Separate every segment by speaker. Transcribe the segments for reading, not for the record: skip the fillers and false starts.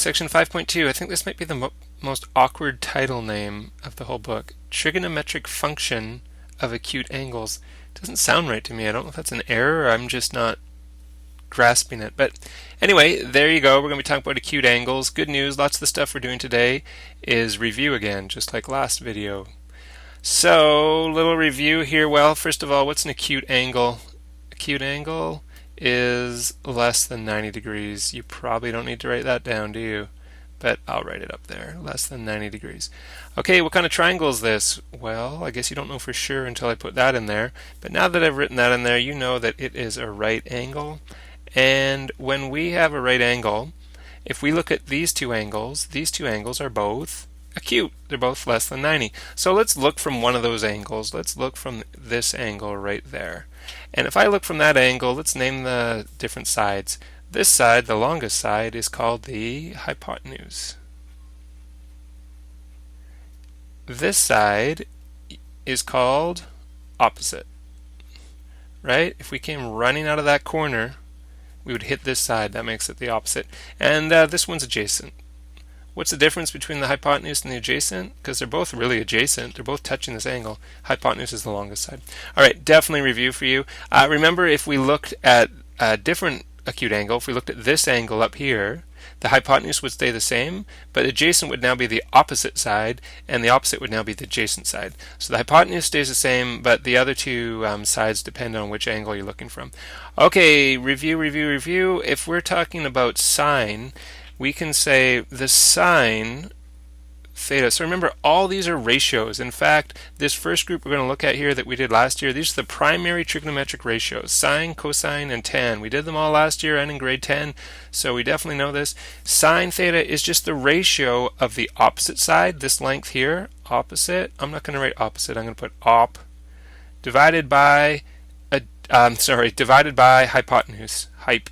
Speaker 1: section 5.2. I think this might be the most awkward title name of the whole book. Trigonometric function of acute angles. Doesn't sound right to me. I don't know if that's an error or I'm just not grasping it. But anyway, there you go. We're going to be talking about acute angles. Good news, lots of the stuff we're doing today is review again, just like last video. So, little review here. Well, first of all, what's an acute angle? Acute angle is less than 90 degrees. You probably don't need to write that down, do you? But I'll write it up there. Less than 90 degrees. Okay, what kind of triangle is this? Well, I guess you don't know for sure until I put that in there. But now that I've written that in there, you know that it is a right angle. And when we have a right angle, if we look at these two angles are both acute. They're both less than 90. So let's look from one of those angles. Let's look from this angle right there. And if I look from that angle, let's name the different sides. This side, the longest side, is called the hypotenuse. This side is called opposite. Right? If we came running out of that corner, we would hit this side. That makes it the opposite. And this one's adjacent. What's the difference between the hypotenuse and the adjacent? Because they're both really adjacent. They're both touching this angle. Hypotenuse is the longest side. All right, definitely review for you. Remember, if we looked at a different acute angle, if we looked at this angle up here, the hypotenuse would stay the same, but adjacent would now be the opposite side, and the opposite would now be the adjacent side. So the hypotenuse stays the same, but the other two sides depend on which angle you're looking from. Okay, review. If we're talking about sine, we can say the sine theta. So remember, all these are ratios. In fact, this first group we're going to look at here that we did last year, these are the primary trigonometric ratios, sine, cosine, and tan. We did them all last year and in grade 10, so we definitely know this. Sine theta is just the ratio of the opposite side, this length here, opposite. I'm not going to write opposite, I'm going to put op, divided by hypotenuse, hype.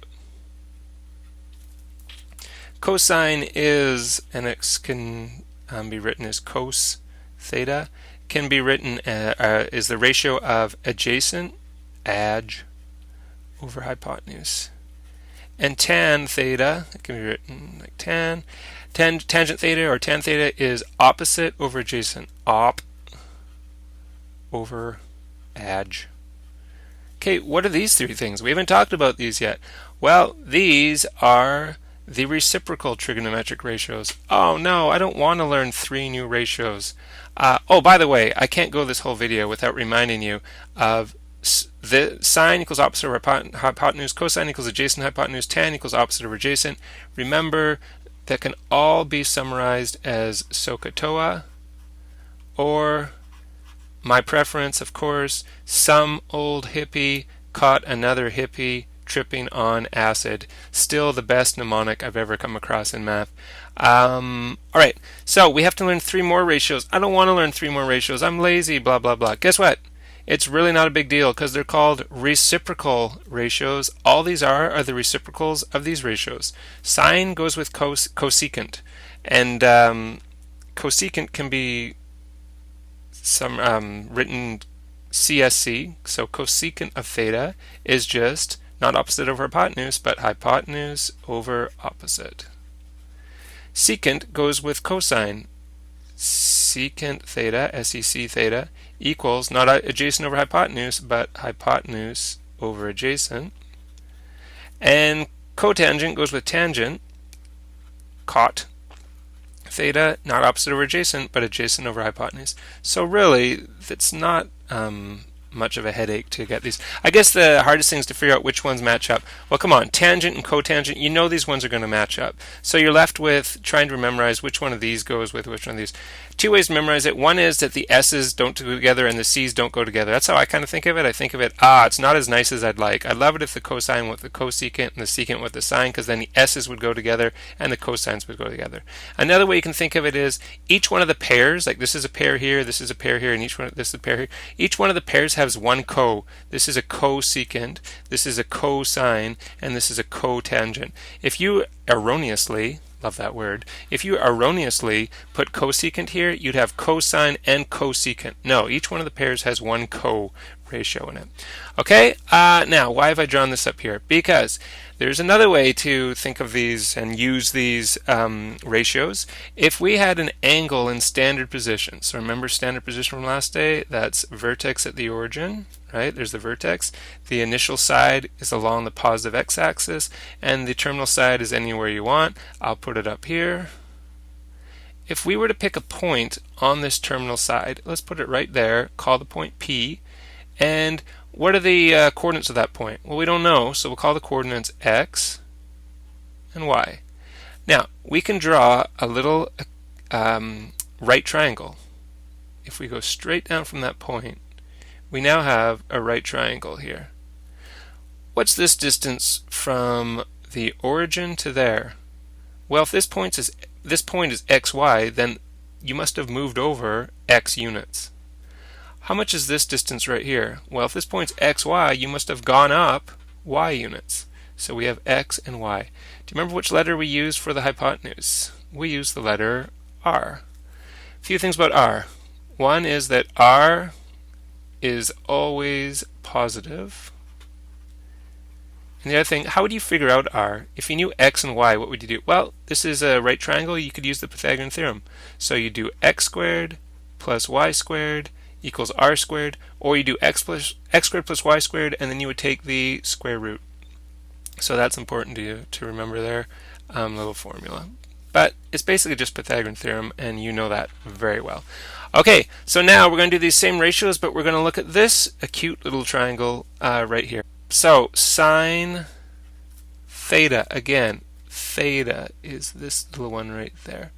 Speaker 1: Cosine is, and it can be written as cos theta, can be written is the ratio of adjacent, adj, over hypotenuse. And tan theta, it can be written like tangent theta or tan theta is opposite over adjacent, op over adj. Okay, what are these three things? We haven't talked about these yet. Well, these are the reciprocal trigonometric ratios. Oh no, I don't want to learn 3 new ratios. Oh, by the way, I can't go this whole video without reminding you of the sine equals opposite over hypotenuse, cosine equals adjacent hypotenuse, tan equals opposite over adjacent. Remember, that can all be summarized as SOHCAHTOA, or my preference, of course, some old hippie caught another hippie tripping on acid. Still the best mnemonic I've ever come across in math. Alright, so we have to learn 3 more ratios. I don't want to learn 3 more ratios. I'm lazy, blah, blah, blah. Guess what? It's really not a big deal because they're called reciprocal ratios. All these are the reciprocals of these ratios. Sine goes with cosecant. And cosecant can be written CSC. So cosecant of theta is just not opposite over hypotenuse, but hypotenuse over opposite. Secant goes with cosine. Secant theta, SEC theta, equals not adjacent over hypotenuse, but hypotenuse over adjacent. And cotangent goes with tangent. Cot theta, not opposite over adjacent, but adjacent over hypotenuse. So really, it's not much of a headache to get these. I guess the hardest thing is to figure out which ones match up. Well, come on, tangent and cotangent, you know these ones are going to match up. So you're left with trying to memorize which one of these goes with which one of these. 2 ways to memorize it. One is that the S's don't go together and the C's don't go together. That's how I kind of think of it. I think of it, it's not as nice as I'd like. I'd love it if the cosine went with the cosecant and the secant with the sine, because then the S's would go together and the cosines would go together. Another way you can think of it is each one of the pairs, like this is a pair here, this is a pair here, and this is a pair here. Each one of the pairs has one co. This is a cosecant, this is a cosine, and this is a cotangent. If you erroneously, love that word, if you erroneously put cosecant here, you'd have cosine and cosecant. No, each one of the pairs has one co. ratio in it. Okay, now why have I drawn this up here? Because there's another way to think of these and use these ratios. If we had an angle in standard position, so remember standard position from last day, that's vertex at the origin, right? There's the vertex. The initial side is along the positive x-axis, and the terminal side is anywhere you want. I'll put it up here. If we were to pick a point on this terminal side, let's put it right there, call the point P, and what are the coordinates of that point? Well, we don't know, so we'll call the coordinates x and y. Now, we can draw a little right triangle. If we go straight down from that point, we now have a right triangle here. What's this distance from the origin to there? Well, if this point is xy, then you must have moved over x units. How much is this distance right here? Well, if this point's xy, you must have gone up y units. So we have x and y. Do you remember which letter we used for the hypotenuse? We used the letter r. A few things about r. One is that r is always positive. And the other thing, how would you figure out r? If you knew x and y, what would you do? Well, this is a right triangle. You could use the Pythagorean theorem. So you do x squared plus y squared equals r squared, or you do x squared plus y squared, and then you would take the square root. So that's important to remember there, little formula. But it's basically just Pythagorean theorem, and you know that very well. Okay, so now we're going to do these same ratios, but we're going to look at this acute little triangle right here. So sine theta, again, theta is this little one right there.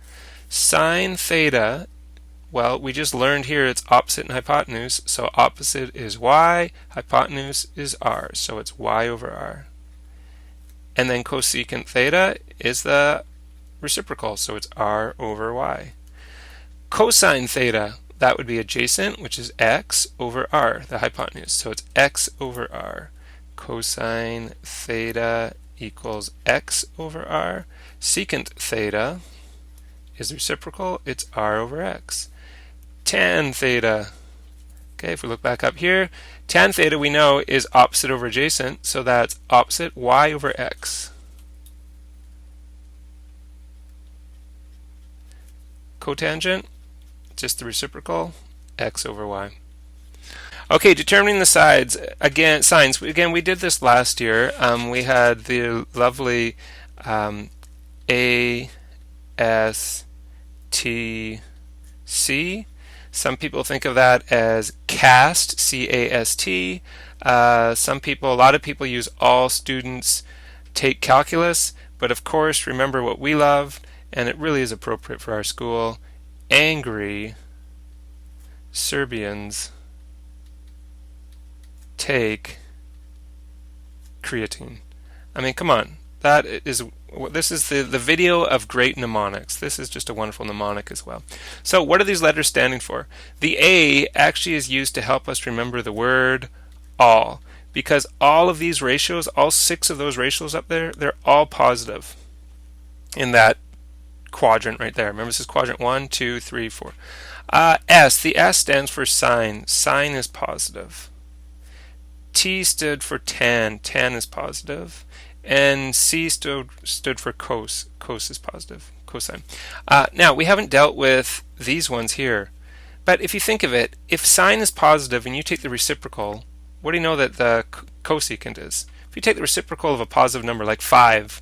Speaker 1: Sine theta, well, we just learned here it's opposite and hypotenuse, so opposite is y, hypotenuse is r, so it's y over r. And then cosecant theta is the reciprocal, so it's r over y. Cosine theta, that would be adjacent, which is x over r, the hypotenuse, so it's x over r. Cosine theta equals x over r. Secant theta is reciprocal, it's r over x. Tan theta, okay, if we look back up here, tan theta we know is opposite over adjacent, so that's opposite y over x. Cotangent, just the reciprocal, x over y. Okay, determining the signs. Again, we did this last year. We had the lovely A, S, T, C. Some people think of that as CAST, C-A-S-T. A lot of people use all students take calculus, but of course, remember what we love, and it really is appropriate for our school. Angry Serbians take creatine. I mean, come on. This is the video of great mnemonics. This is just a wonderful mnemonic as well. So what are these letters standing for? The A actually is used to help us remember the word all, because all of these ratios, all 6 of those ratios up there, they're all positive in that quadrant right there. Remember, this is quadrant 1, 2, 3, 4. S, the S stands for sine. Sine is positive. T stood for tan. Tan is positive. And C stood for cos. Cos is positive. Cosine. Now, we haven't dealt with these ones here. But if you think of it, if sine is positive and you take the reciprocal, what do you know that the cosecant is? If you take the reciprocal of a positive number like 5,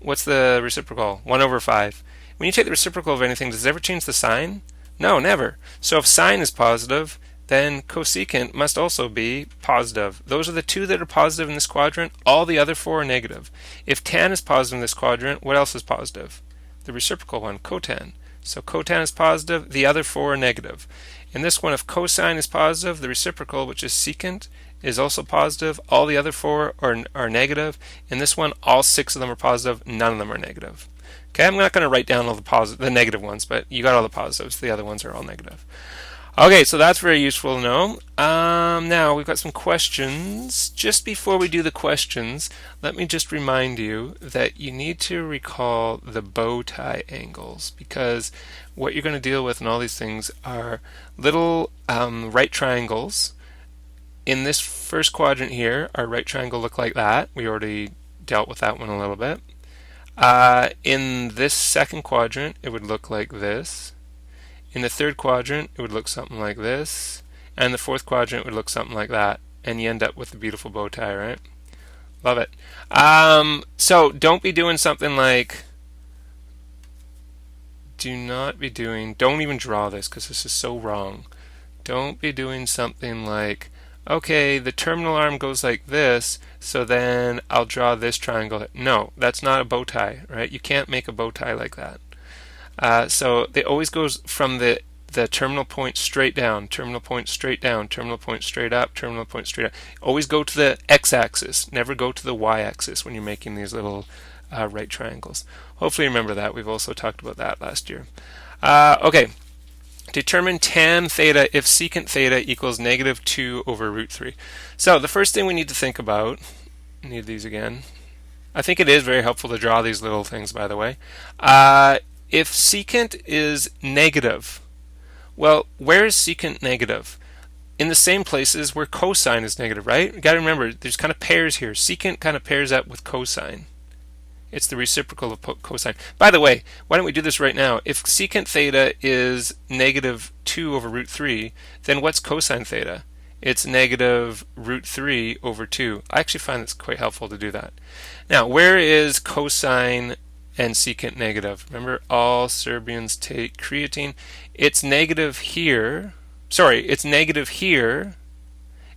Speaker 1: what's the reciprocal? 1 over 5. When you take the reciprocal of anything, does it ever change the sign? No, never. So if sine is positive, then cosecant must also be positive. Those are the 2 that are positive in this quadrant. All the other 4 are negative. If tan is positive in this quadrant, what else is positive? The reciprocal one, cotan. So cotan is positive, the other 4 are negative. In this one, if cosine is positive, the reciprocal, which is secant, is also positive. All the other 4 are negative. In this one, all 6 of them are positive, none of them are negative. Okay, I'm not going to write down all the negative ones, but you got all the positives. The other ones are all negative. Okay, so that's very useful to know. Now we've got some questions. Just before we do the questions, let me just remind you that you need to recall the bow tie angles, because what you're going to deal with in all these things are little right triangles in this first quadrant here, our right triangle looked like that. We already dealt with that one a little bit. In this second quadrant, it would look like this. In the third quadrant, it would look something like this. And the fourth quadrant would look something like that. And you end up with a beautiful bow tie, right? Love it. So don't be doing something like, don't even draw this because this is so wrong. Don't be doing something like, okay, the terminal arm goes like this, so then I'll draw this triangle. No, that's not a bow tie, right? You can't make a bow tie like that. So it always goes from the terminal point straight down, terminal point straight down, terminal point straight up, terminal point straight up. Always go to the x-axis, never go to the y-axis when you're making these little right triangles. Hopefully you remember that. We've also talked about that last year. Okay. Determine tan theta if secant theta equals negative 2 over root 3. So the first thing we need to think about, need these again. I think it is very helpful to draw these little things, by the way. If secant is negative, well, where is secant negative? In the same places where cosine is negative, right? You got to remember, there's kind of pairs here. Secant kind of pairs up with cosine. It's the reciprocal of cosine. By the way, why don't we do this right now? If secant theta is negative 2 over root 3, then what's cosine theta? It's negative root 3 over 2. I actually find it's quite helpful to do that. Now, where is cosine and secant negative? Remember, all Serbians take creatine. It's negative here. Sorry, it's negative here.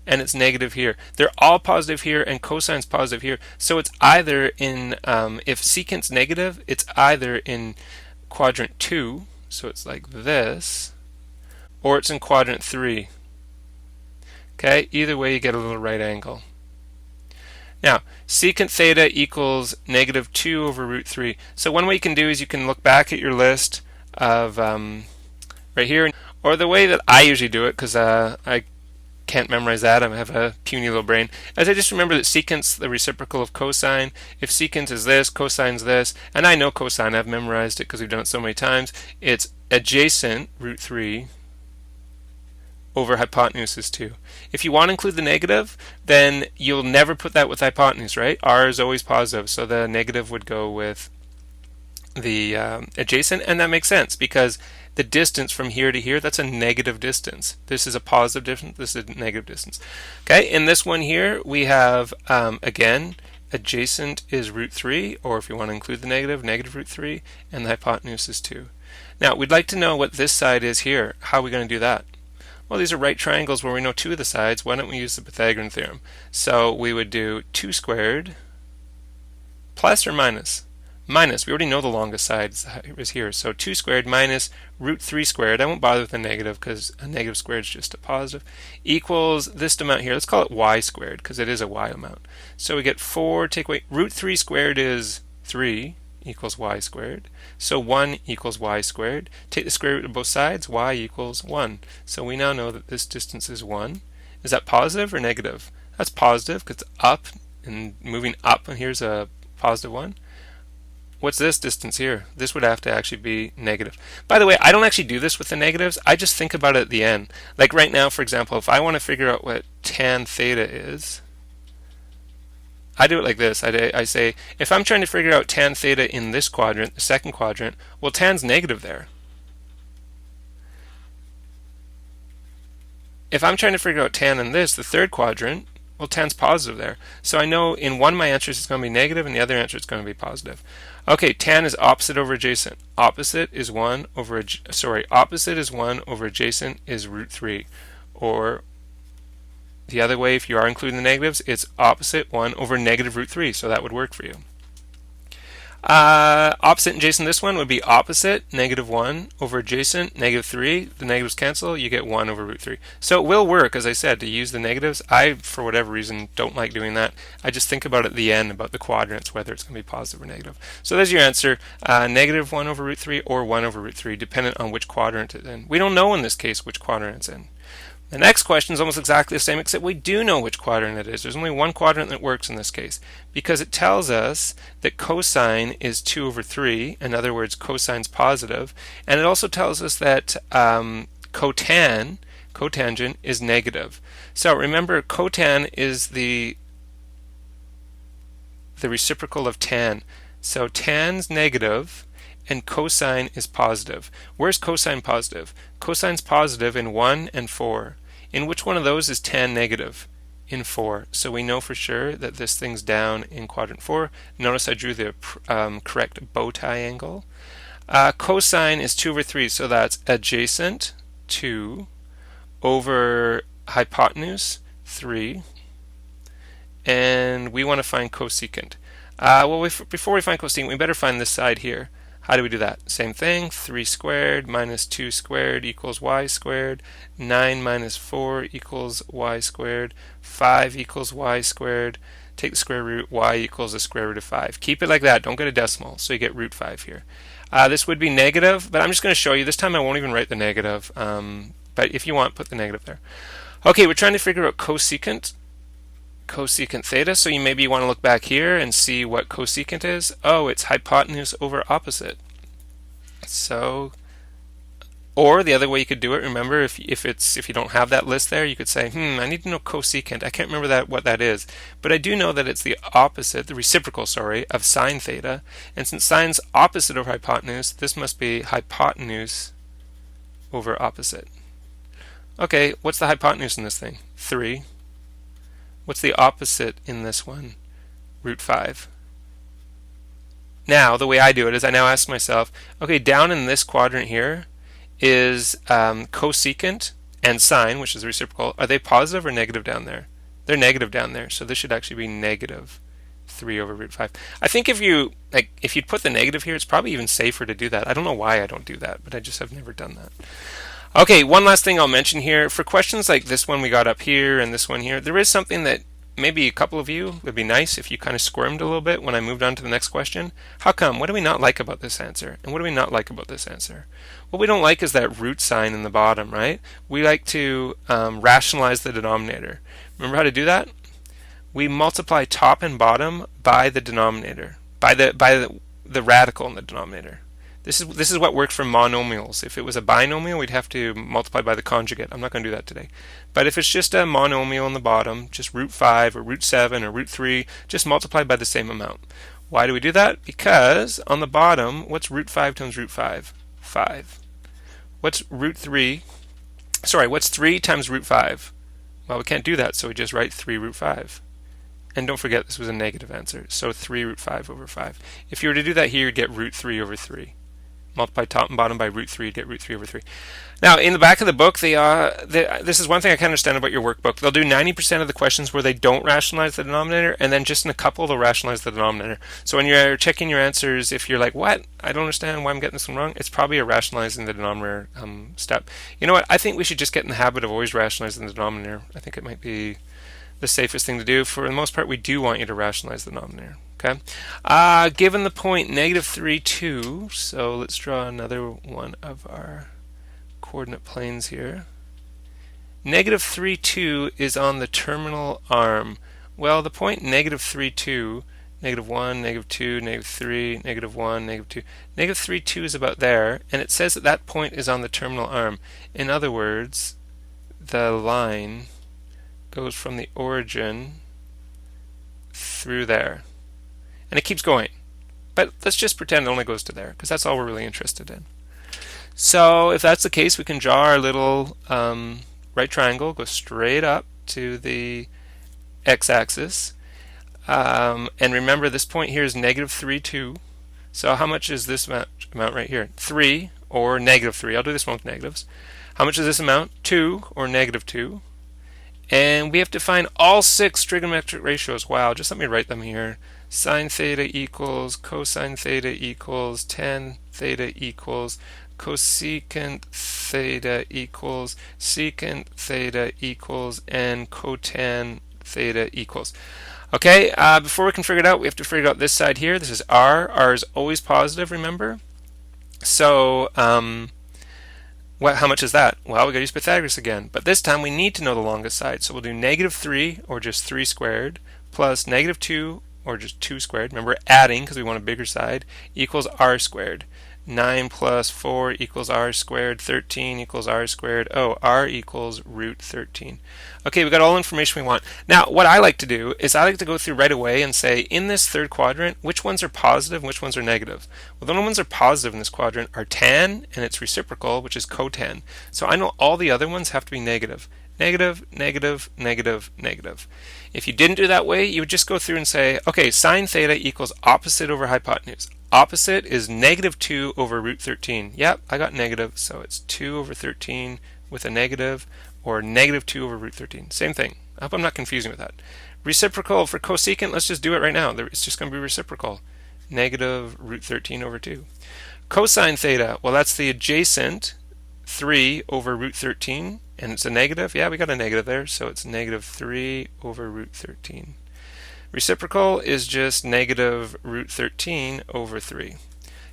Speaker 1: And it's negative here. They're all positive here, and cosine's positive here. So it's either in, if secant's negative, it's either in quadrant 2, so it's like this, or it's in quadrant 3. Okay, either way you get a little right angle. Now, secant theta equals negative 2 over root 3. So one way you can do is you can look back at your list of right here, or the way that I usually do it, because I can't memorize that. I have a puny little brain. As I just remember that secant's the reciprocal of cosine. If secant is this, cosine's this, and I know cosine. I've memorized it because we've done it so many times. It's adjacent root 3 over hypotenuse is 2. If you want to include the negative, then you'll never put that with hypotenuse, right? R is always positive, so the negative would go with the adjacent, and that makes sense because the distance from here to here, that's a negative distance. This is a positive distance, this is a negative distance. Okay, in this one here, we have, again, adjacent is root 3, or if you want to include the negative, negative root 3, and the hypotenuse is 2. Now, we'd like to know what this side is here. How are we going to do that? Well, these are right triangles where we know 2 of the sides. Why don't we use the Pythagorean theorem? So we would do 2 squared plus or minus? Minus, we already know the longest side is here, so 2 squared minus root 3 squared, I won't bother with a negative because a negative squared is just a positive, equals this amount here. Let's call it y squared because it is a y amount. So we get 4, take away, root 3 squared is 3 equals y squared. So 1 equals y squared. Take the square root of both sides, y equals 1. So we now know that this distance is 1. Is that positive or negative? That's positive because it's up and moving up, and here's a positive 1. What's this distance here? This would have to actually be negative. By the way, I don't actually do this with the negatives. I just think about it at the end. Like right now, for example, if I want to figure out what tan theta is, I do it like this. I say, if I'm trying to figure out tan theta in this quadrant, the second quadrant, well, tan's negative there. If I'm trying to figure out tan in this, the third quadrant, well, tan's positive there. So I know in one of my answers it's going to be negative, and the other answer it's going to be positive. Okay, tan is opposite over adjacent. Opposite is 1 over, opposite is 1 over adjacent is root 3. Or the other way, if you are including the negatives, it's opposite 1 over negative root 3. So that would work for you. Opposite and adjacent, this one would be opposite, negative 1 over adjacent, negative 3. The negatives cancel, you get 1 over root 3. So it will work, as I said, to use the negatives. I, for whatever reason, don't like doing that. I just think about it at the end, about the quadrants, whether it's going to be positive or negative. So there's your answer, negative 1 over root 3 or 1 over root 3, dependent on which quadrant it's in. We don't know in this case which quadrant it's in. The next question is almost exactly the same, except we do know which quadrant it is. There's only one quadrant that works in this case, because it tells us that cosine is 2 over 3. In other words, cosine's positive. And it also tells us that cotan, cotangent is negative. So remember, cotan is the reciprocal of tan. So tan's negative and cosine is positive. Where's cosine positive? Cosine's positive in 1 and 4. In which one of those is tan negative? In 4. So we know for sure that this thing's down in quadrant 4. Notice I drew the correct bow tie angle. Cosine is 2 over 3, so that's adjacent 2 over hypotenuse 3. And we want to find cosecant. Before we find cosecant, we better find this side here. How do we do that? Same thing, 3 squared minus 2 squared equals y squared, 9 minus 4 equals y squared, 5 equals y squared, take the square root, y equals the square root of 5. Keep it like that, don't get a decimal, so you get root 5 here. This would be negative, but I'm just going to show you. This time I won't even write the negative, but if you want, put the negative there. Okay, we're trying to figure out cosecant theta, so you maybe want to look back here and see what cosecant is. Oh, it's hypotenuse over opposite. So, or the other way you could do it, remember, if you don't have that list there, you could say, I need to know cosecant. I can't remember what that is, but I do know that it's the opposite, the reciprocal, sorry, of sine theta. And since sine's opposite over hypotenuse, this must be hypotenuse over opposite. Okay, what's the hypotenuse in this thing? 3. What's the opposite in this one? Root 5. Now, the way I do it is I now ask myself, okay, down in this quadrant here is cosecant and sine, which is the reciprocal. Are they positive or negative down there? They're negative down there, so this should actually be negative 3 over root 5. I think if you'd put the negative here, it's probably even safer to do that. I don't know why I don't do that, but I just have never done that. Okay, one last thing I'll mention here. For questions like this one we got up here and this one here, there is something that maybe a couple of you would be nice if you kind of squirmed a little bit when I moved on to the next question. How come? What do we not like about this answer? And what do we not like about this answer? What we don't like is that root sign in the bottom, right? We like to rationalize the denominator. Remember how to do that? We multiply top and bottom by the denominator, by the radical in the denominator. This is what works for monomials. If it was a binomial, we'd have to multiply by the conjugate. I'm not going to do that today. But if it's just a monomial in the bottom, just root 5 or root 7 or root 3, just multiply by the same amount. Why do we do that? Because on the bottom, what's root 5 times root 5? 5. What's root 3? Sorry, what's 3 times root 5? Well, we can't do that, so we just write 3 root 5. And don't forget, this was a negative answer, so 3 root 5 over 5. If you were to do that here, you'd get root 3 over 3. Multiply top and bottom by root 3 to get root 3 over 3. Now, in the back of the book, this is one thing I can understand about your workbook. They'll do 90% of the questions where they don't rationalize the denominator, and then just in a couple they'll rationalize the denominator. So when you're checking your answers, if you're like, what? I don't understand why I'm getting this one wrong, it's probably a rationalizing the denominator step. You know what? I think we should just get in the habit of always rationalizing the denominator. I think it might be the safest thing to do. For the most part, we do want you to rationalize the denominator. Okay. Given the point negative 3, 2, so let's draw another one of our coordinate planes here. Negative 3, 2 is on the terminal arm. Well, the point negative 3, 2, negative 1, negative 2, negative 3, negative 1, negative 2. Negative 3, 2 is about there, and it says that that point is on the terminal arm. In other words, the line goes from the origin through there. And it keeps going. But let's just pretend it only goes to there, because that's all we're really interested in. So if that's the case, we can draw our little right triangle, go straight up to the x-axis. And remember, this point here is negative 3, 2. So how much is this amount right here? 3 or negative 3. I'll do this one with negatives. How much is this amount? 2 or negative 2. And we have to find all 6 trigonometric ratios. Wow, just let me write them here. Sine theta equals, cosine theta equals, tan theta equals, cosecant theta equals, secant theta equals, and cotan theta equals. Okay, before we can figure it out, we have to figure out this side here. This is r. R is always positive, remember? So, how much is that? Well, we got to use Pythagoras again. But this time we need to know the longest side. So we'll do negative 3, or just 3 squared, plus negative 2, or just 2 squared. Remember, adding, because we want a bigger side, equals r squared. 9 plus 4 equals r squared. 13 equals r squared. Oh, r equals root 13. Okay, we got all the information we want. Now, what I like to do is I like to go through right away and say, in this third quadrant, which ones are positive and which ones are negative? Well, the only ones that are positive in this quadrant are tan and its reciprocal, which is cotan. So I know all the other ones have to be negative. Negative, negative, negative, negative. If you didn't do that way, you would just go through and say, okay, sine theta equals opposite over hypotenuse. Opposite is negative 2 over root 13. Yep, I got negative, so it's 2 over 13 with a negative, or negative 2 over root 13. Same thing. I hope I'm not confusing with that. Reciprocal for cosecant, let's just do it right now. It's just going to be reciprocal. Negative root 13 over 2. Cosine theta, well, that's the adjacent 3 over root 13, and it's a negative. Yeah, we got a negative there, so it's negative 3 over root 13. Reciprocal is just negative root 13 over 3.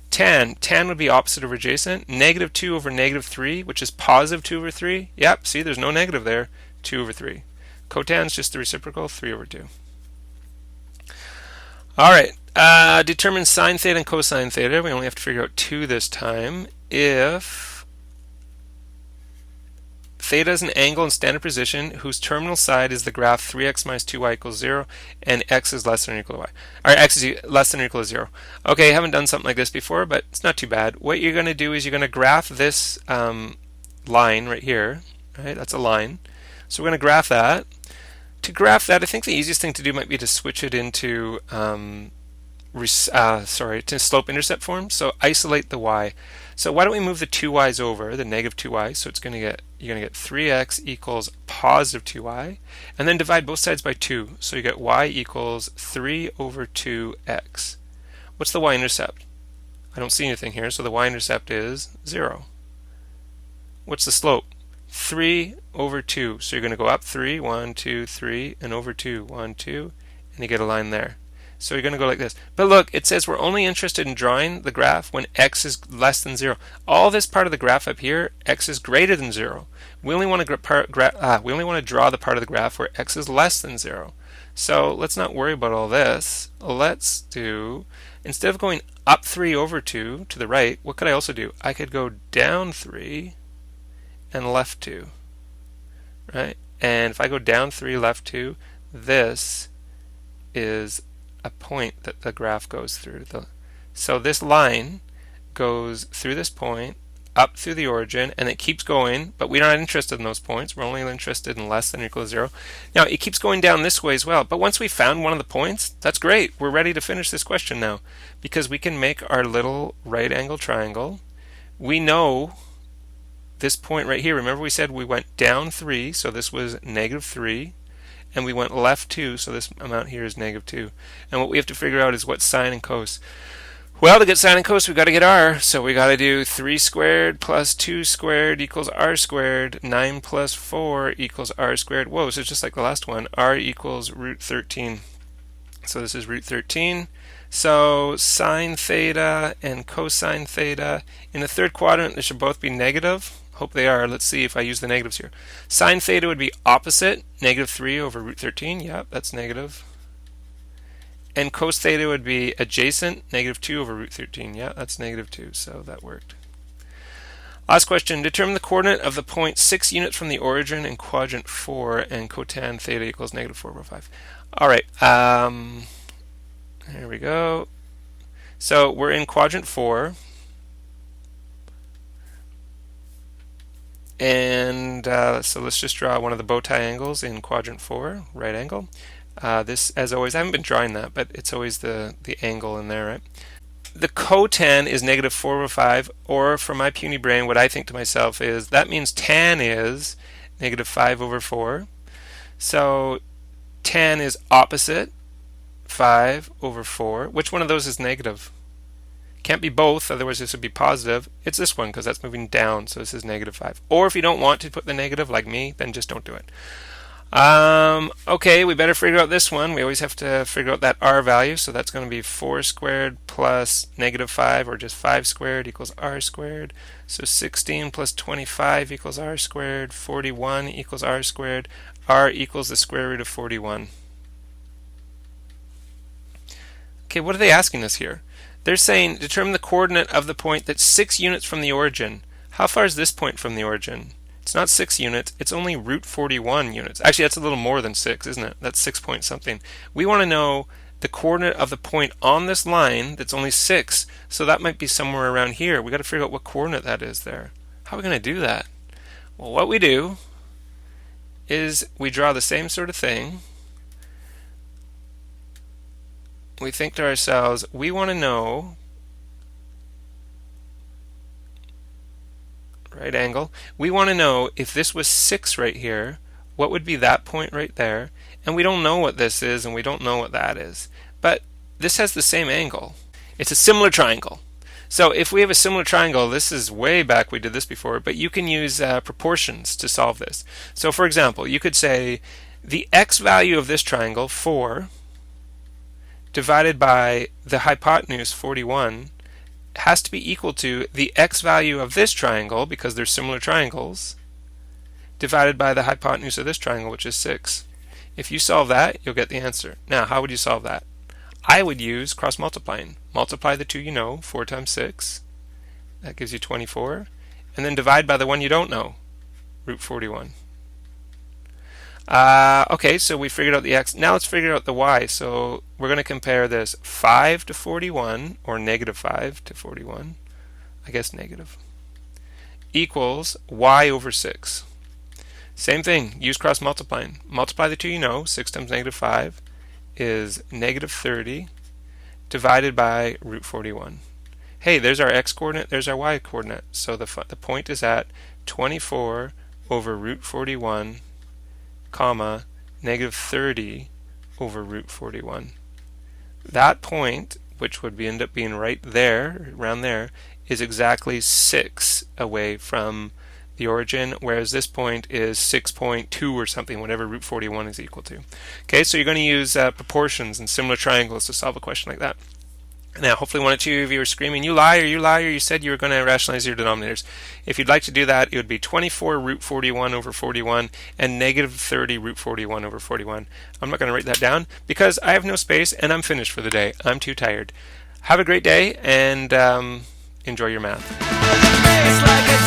Speaker 1: Tan would be opposite over adjacent. Negative 2 over negative 3, which is positive 2 over 3. Yep, see, there's no negative there. 2 over 3. Cotan is just the reciprocal, 3 over 2. All right, determine sine theta and cosine theta. We only have to figure out 2 this time. If theta is an angle in standard position whose terminal side is the graph 3x minus 2y equals 0 and x is less than or equal to y. Or x is less than or equal to 0. Okay, I haven't done something like this before, but it's not too bad. What you're going to do is you're going to graph this line right here. Right, that's a line. So we're going to graph that. To graph that, I think the easiest thing to do might be to switch it into to slope-intercept form. So isolate the y. So why don't we move the 2y's over, the negative 2y, so it's going to get, you're going to get 3x equals positive 2y, and then divide both sides by 2. So you get y equals 3 over 2x. What's the y-intercept? I don't see anything here, so the y-intercept is 0. What's the slope? 3 over 2. So you're going to go up 3, 1, 2, 3, and over 2, 1, 2, and you get a line there. So you're going to go like this. But look, it says we're only interested in drawing the graph when x is less than 0. All this part of the graph up here, x is greater than 0. We only want to draw the part of the graph where x is less than 0. So let's not worry about all this. Let's do, instead of going up 3 over 2 to the right, what could I also do? I could go down 3 and left 2. Right? And if I go down 3, left 2, this is a point that the graph goes through. So this line goes through this point, up through the origin, and it keeps going, but we're not interested in those points. We're only interested in less than or equal to 0. Now, it keeps going down this way as well, but once we found one of the points, that's great. We're ready to finish this question now, because we can make our little right angle triangle. We know this point right here. Remember we said we went down 3, so this was negative 3. And we went left 2, so this amount here is negative 2. And what we have to figure out is what sine and cos. Well, to get sine and cos, we've got to get r. So we got to do 3 squared plus 2 squared equals r squared. 9 plus 4 equals r squared. Whoa, so it's just like the last one. R equals root 13. So this is root 13. So sine theta and cosine theta. In the third quadrant, they should both be negative. Hope they are. Let's see if I use the negatives here. Sine theta would be opposite, negative 3 over root 13. Yep, that's negative. And cos theta would be adjacent, negative 2 over root 13. Yeah, that's negative 2, so that worked. Last question. Determine the coordinate of the point 6 units from the origin in quadrant 4 and cotan theta equals negative 4 over 5. All right. Here we go. So we're in quadrant 4. And so let's just draw one of the bow tie angles in quadrant 4, right angle. This, as always, I haven't been drawing that, but it's always the angle in there, right? The cotan is negative 4 over 5, or from my puny brain, what I think to myself is that means tan is negative 5 over 4. So tan is opposite 5 over 4. Which one of those is negative? Can't be both, otherwise this would be positive. It's this one because that's moving down, so this is negative 5. Or if you don't want to put the negative like me, then just don't do it. Okay, we better figure out this one. We always have to figure out that r value, so that's going to be 4 squared plus negative 5, or just 5 squared equals r squared. So 16 plus 25 equals r squared. 41 equals r squared. R equals the square root of 41. Okay, what are they asking us here? They're saying determine the coordinate of the point that's 6 units from the origin. How far is this point from the origin? It's not 6 units, it's only root 41 units. Actually, that's a little more than 6, isn't it? That's 6 point something. We want to know the coordinate of the point on this line that's only 6, so that might be somewhere around here. We got to figure out what coordinate that is there. How are we going to do that? Well, what we do is we draw the same sort of thing. We think to ourselves, we want to know, right angle, we want to know if this was 6 right here, what would be that point right there? And we don't know what this is and we don't know what that is. But this has the same angle. It's a similar triangle. So if we have a similar triangle, this is way back, we did this before, but you can use proportions to solve this. So for example, you could say the x value of this triangle, 4, divided by the hypotenuse, 41, has to be equal to the x value of this triangle, because they're similar triangles, divided by the hypotenuse of this triangle, which is 6. If you solve that, you'll get the answer. Now, how would you solve that? I would use cross-multiplying. Multiply the two you know, 4 times 6. That gives you 24. And then divide by the one you don't know, root 41. Okay, so we figured out the x. Now let's figure out the y. So we're going to compare this 5 to 41, or negative 5 to 41, I guess negative, equals y over 6. Same thing, use cross multiplying. Multiply the two you know, 6 times negative 5 is negative 30 divided by root 41. Hey, there's our x coordinate, there's our y coordinate. So the point is at 24 over root 41, comma, negative 30 over root 41. That point, which would end up being right there, around there, is exactly 6 away from the origin, whereas this point is 6.2 or something, whatever root 41 is equal to. Okay, so you're going to use proportions and similar triangles to solve a question like that. Now, hopefully one or two of you are screaming, you liar, you said you were going to rationalize your denominators. If you'd like to do that, it would be 24 root 41 over 41 and negative 30 root 41 over 41. I'm not going to write that down because I have no space and I'm finished for the day. I'm too tired. Have a great day and enjoy your math.